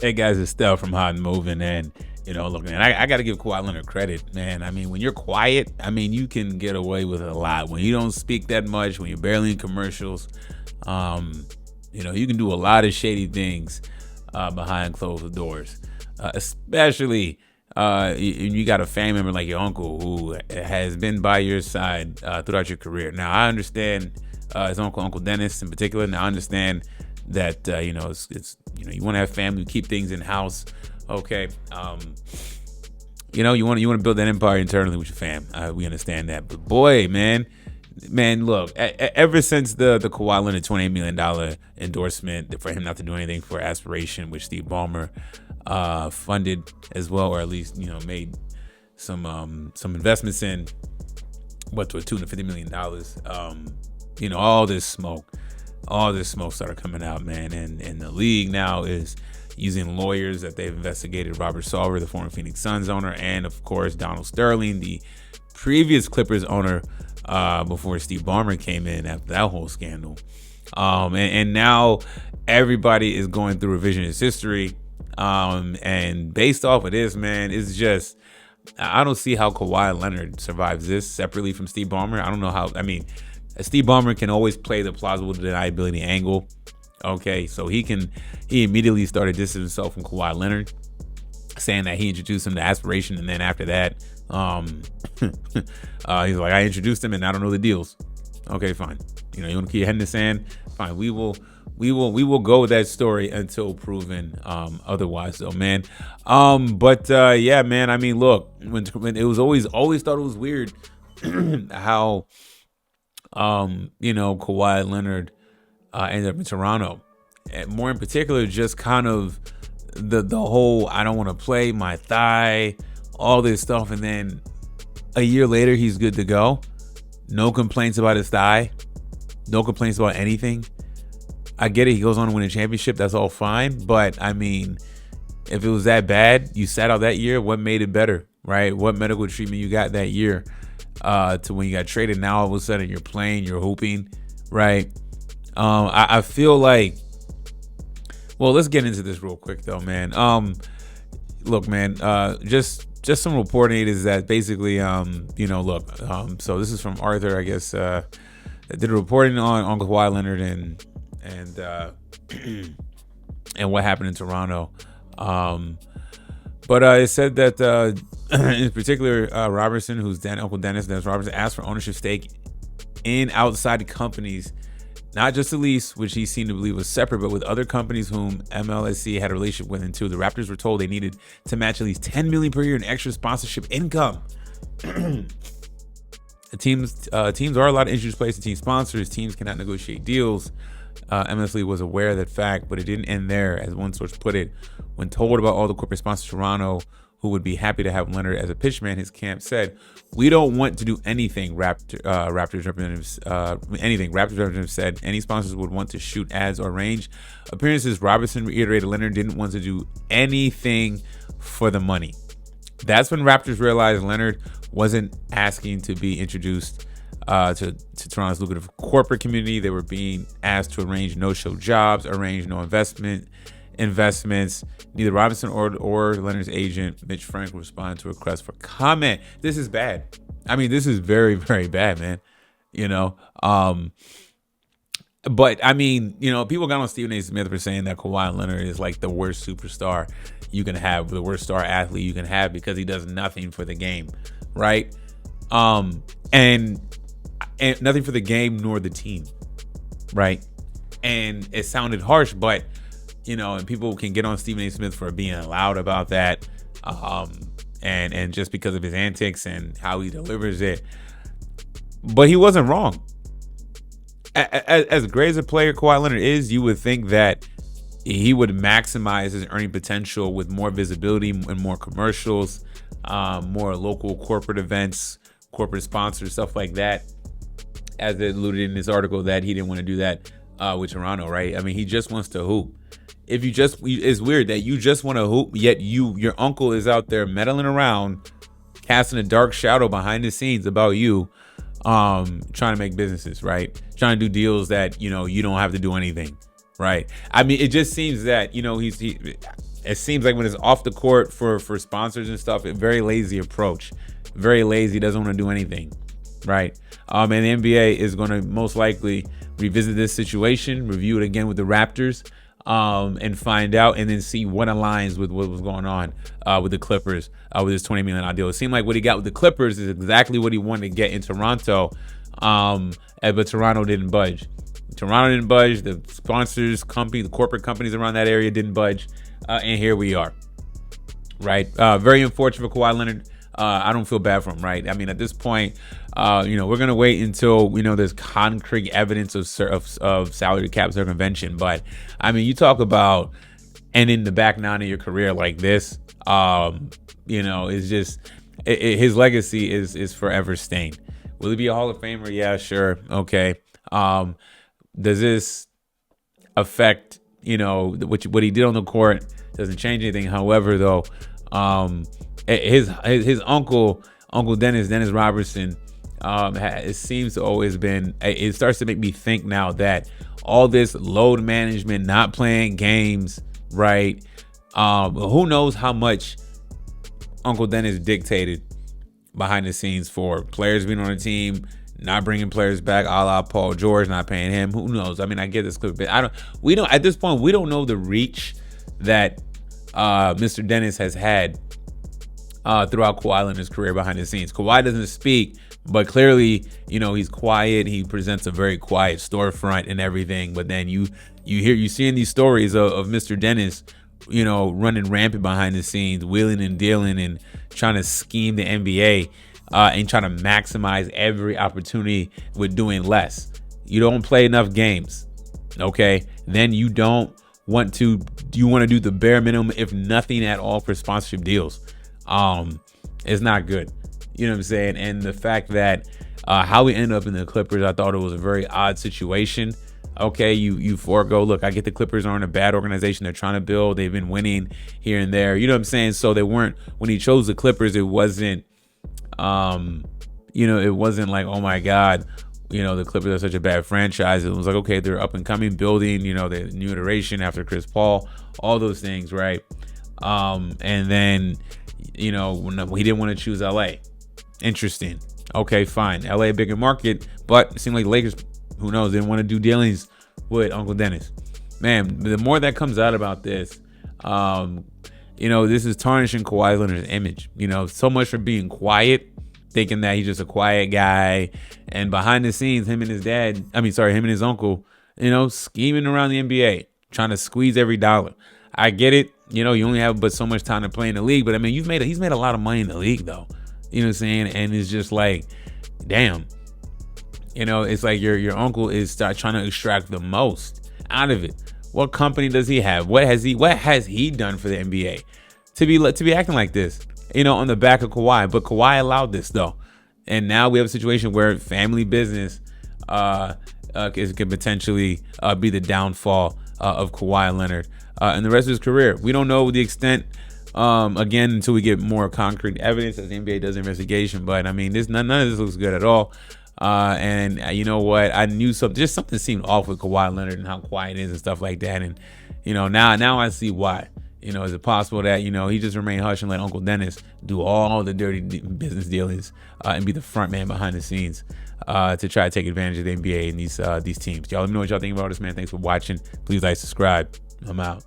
Hey guys, it's Stell from Hot and Moving, and look, man, I got to give Kawhi Leonard credit, man. I mean, when you're quiet, I mean, you can get away with a lot. When you don't speak that much, when you're barely in commercials, you can do a lot of shady things behind closed doors, especially you got a family member like your uncle who has been by your side throughout your career. Now, I understand his Uncle Dennis in particular. Now, I understand that it's you want to have family, keep things in house. Okay, you want to build that empire internally with your fam. We understand that, but boy, man, look, ever since the Kawhi Leonard $28 million endorsement for him not to do anything for aspiration, which Steve Ballmer funded as well, or at least made some investments in, to a tune of $50 million. All this smoke started coming out, man, and the league now is using lawyers that they've investigated Robert Sarver, the former Phoenix Suns owner, and of course Donald Sterling, the previous Clippers owner, before Steve Ballmer came in after that whole scandal. And now everybody is going through revisionist history. And based off of this, man, it's just, I don't see how Kawhi Leonard survives this separately from Steve Ballmer. I don't know how. I mean, Steve Ballmer can always play the plausible deniability angle. Okay, so he immediately started distancing himself from Kawhi Leonard, saying that he introduced him to aspiration, and then after that, he's like, I introduced him and I don't know the deals. Okay, fine. You want to keep your head in the sand? Fine. We will go with that story until proven otherwise, though, man. Yeah, man. I mean, look, when it was always thought it was weird how Kawhi Leonard ended up in Toronto. And more in particular, just kind of the whole I don't want to play, my thigh, all this stuff, and then a year later he's good to go. No complaints about his thigh. No complaints about anything. I get it. He goes on to win a championship. That's all fine. But I mean, if it was that bad, you sat out that year. What made it better, right? What medical treatment you got that year to when you got traded? Now all of a sudden you're playing, you're hooping, right? I feel like, well, let's get into this real quick though, man. Look, man, just some reporting is that basically, so this is from Arthur, I guess, that did a reporting on Kawhi Leonard and what happened in Toronto. But it said that in particular, Robertson, who's Uncle Dennis Robertson, asked for ownership stake in outside companies, not just the lease, which he seemed to believe was separate, but with other companies whom MLSE had a relationship with. And too, the Raptors were told they needed to match at least $10 million per year in extra sponsorship income. Teams are allowed to introduce players to team sponsors. Teams cannot negotiate deals. MLSE was aware of that fact, but it didn't end there, as one source put it. When told about all the corporate sponsors Toronto who would be happy to have Leonard as a pitchman, his camp said, "We don't want to do anything." Raptors representatives said any sponsors would want to shoot ads or arrange appearances. Robertson reiterated Leonard didn't want to do anything for the money. That's when Raptors realized Leonard wasn't asking to be introduced to Toronto's lucrative corporate community. They were being asked to arrange no-show jobs, arrange no investments. Neither Robinson or Leonard's agent, Mitch Frank, responded to a request for comment. This is bad. I mean, this is very, very bad, man. But I mean, people got on Stephen A. Smith for saying that Kawhi Leonard is like the worst superstar you can have, the worst star athlete you can have, because he does nothing for the game, right? And nothing for the game nor the team, right? And it sounded harsh, but and people can get on Stephen A. Smith for being loud about that, and just because of his antics and how he delivers it. But he wasn't wrong. As great as a player Kawhi Leonard is, you would think that he would maximize his earning potential with more visibility and more commercials, more local corporate events, corporate sponsors, stuff like that. As it alluded in this article, that he didn't want to do that with Toronto, right? I mean, he just wants to hoop. It's weird that you just want to hoop, yet your uncle is out there meddling around, casting a dark shadow behind the scenes about you, trying to make businesses, right? Trying to do deals that, you don't have to do anything, right? I mean, it just seems that, It seems like when it's off the court for sponsors and stuff, a very lazy approach. Very lazy, doesn't want to do anything, right? And the NBA is going to most likely revisit this situation, review it again with the Raptors, and find out, and then see what aligns with what was going on with the Clippers with this $20 million deal. It seemed like what he got with the Clippers is exactly what he wanted to get in Toronto, but Toronto didn't budge. Toronto didn't budge. The sponsors, the corporate companies around that area didn't budge, and here we are, right? Very unfortunate for Kawhi Leonard. I don't feel bad for him, right? I mean, at this point, we're gonna wait until there's concrete evidence of salary cap circumvention. But I mean, you talk about ending the back nine of your career like this. It's just his legacy is forever stained. Will he be a Hall of Famer? Yeah, sure, okay. Does this affect what he did on the court? Doesn't change anything. However, though, his uncle Dennis Robertson, it seems to always been. It starts to make me think now that all this load management, not playing games, right? Who knows how much Uncle Dennis dictated behind the scenes for players being on the team, not bringing players back, a la Paul George, not paying him. Who knows? I mean, I get this clip, but at this point, we don't know the reach that Mr. Dennis has had throughout Kawhi Leonard's career behind the scenes. Kawhi doesn't speak, but clearly, he's quiet. He presents a very quiet storefront and everything. But then you seeing these stories of Mr. Dennis, running rampant behind the scenes, wheeling and dealing and trying to scheme the NBA and trying to maximize every opportunity with doing less. You don't play enough games, okay? Then you want to do the bare minimum, if nothing at all, for sponsorship deals. It's not good. You know what I'm saying? And the fact that how we ended up in the Clippers, I thought it was a very odd situation. Okay, you forego. Look, I get the Clippers aren't a bad organization. They're trying to build. They've been winning here and there. You know what I'm saying? So they weren't, when he chose the Clippers, it wasn't, it wasn't like, oh my God, the Clippers are such a bad franchise. It was like, okay, they're up and coming, building, the new iteration after Chris Paul, all those things, right? And then, when he didn't want to choose LA. Interesting. Okay, fine. LA, bigger market, but it seemed like the Lakers, who knows, didn't want to do dealings with Uncle Dennis. Man, the more that comes out about this, this is tarnishing Kawhi Leonard's image. So much for being quiet, thinking that he's just a quiet guy, and behind the scenes, him and his uncle, scheming around the NBA, trying to squeeze every dollar. I get it. You only have but so much time to play in the league, but I mean, he's made a lot of money in the league, though. You know what I'm saying? And it's just like, damn. It's like your uncle is trying to extract the most out of it. What company does he have? What has he done for the NBA to be acting like this? On the back of Kawhi. But Kawhi allowed this, though, and now we have a situation where family business can potentially be the downfall of Kawhi Leonard and the rest of his career. We don't know the extent. Again, until we get more concrete evidence as the NBA does investigation. But I mean, none of this looks good at all. And you know what? I knew something seemed off with Kawhi Leonard and how quiet it is and stuff like that. And now I see why. Is it possible that he just remained hush and let Uncle Dennis do all the dirty business dealings and be the front man behind the scenes to try to take advantage of the NBA and these teams? Y'all let me know what y'all think about this, man. Thanks for watching. Please like, subscribe. I'm out.